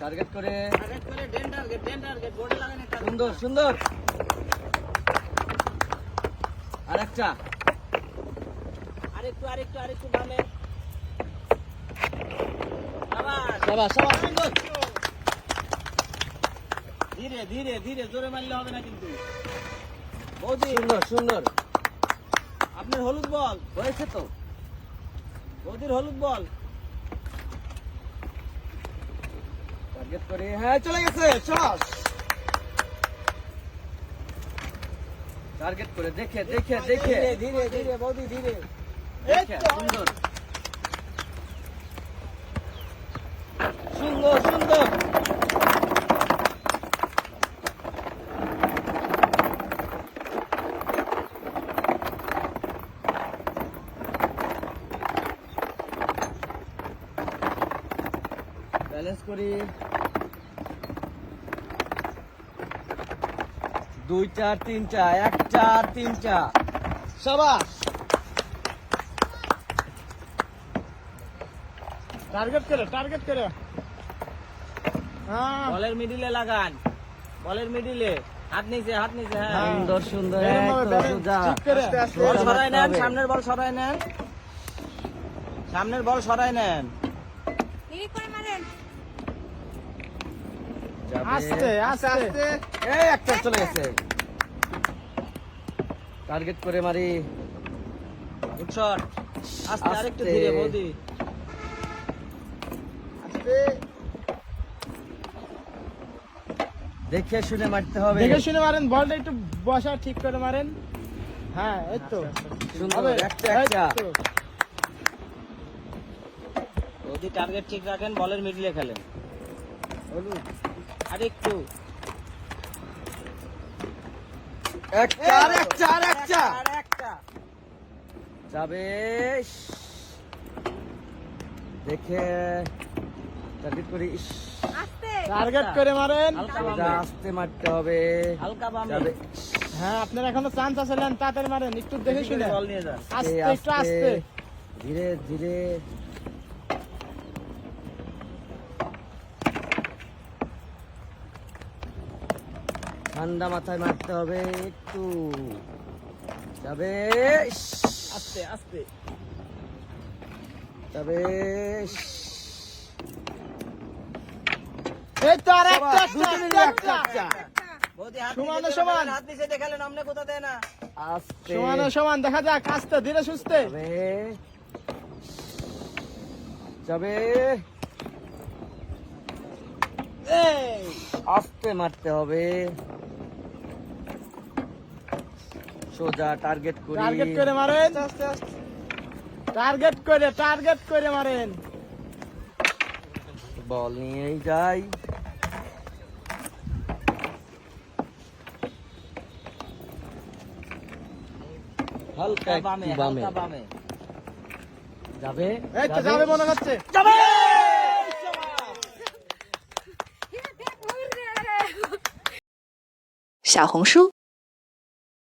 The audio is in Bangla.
টার্গেট করে সুন্দর সুন্দর আরেকটা আরেকটু বামে সুন্দর ধীরে ধীরে ধীরে জোরে মারলে হবে না কিন্তু সুন্দর সুন্দর আপনার হলুদ বল হয়েছে তো বৌদির হলুদ বল টার্গেট করে হ্যাঁ চলে গেছে চল টার্গেট করে দেখে দেখে দেখে ধীরে ধীরে বৌদি ধীরে দেখে সুন্দর সুন্দর সুন্দর ব্যালেন্স করি 2 4 3 4 1 4 3 4 শাবাশ টার্গেট করে হ্যাঁ বলের মিডিলে লাগান বলের মিডিলে হাত নিচে হ্যাঁ সুন্দর সুন্দর একদম সোজা বল সরাই নেন সামনের বল সরাই নেন আস্তে আস্তে আস্তে এই একটা চলে গেছে টার্গেট করে মারি গুড শট আস্তে আরেকটু ধীরে বৌদি দেখে শুনে মারতে হবে দেখে শুনে মারেন বলটা একটু বসা ঠিক করে মারেন হ্যাঁ এই তো সুন্দর হবে, একটা এই একটা তো। বৌদি টার্গেট ঠিক রাখেন বলের মিডিলে খেলেন আরেকটু একটা আরেকটা আরেকটা আরেকটা যাবে দেখে টার্গেট করি টার্গেট করে মারেন হালকা সোজা বামে আস্তে মারতে হবে হালকা বামে যাবে হ্যাঁ আপনার এখনো চান্স আছে নেন তাড়াতাড়ি মারেন একটু দেখে শুনে বল নিয়ে যান আস্তে একটু আস্তে ধীরে ধীরে ঠান্ডা মাথায় মারতে হবে একটু যাবে আস্তে আস্তে যাবে এই তো আর একটা বৌদি হাত সমানে নিচে সমান। হাত নিচে দিয়ে খেলেন আমনে কোথা দেয় না আস্তে সমান দেখা যাক আস্তে ধীরে সুস্থে যাবে এই আস্তে মারতে হবে সোজা টার্গেট করি টার্গেট করে মারেন টার্গেট করে মারেন বল নিয়েই যাই হালকা একটু বামে হালকা বামে যাবে এই তো যাবে মনে হচ্ছে যাবে 小红书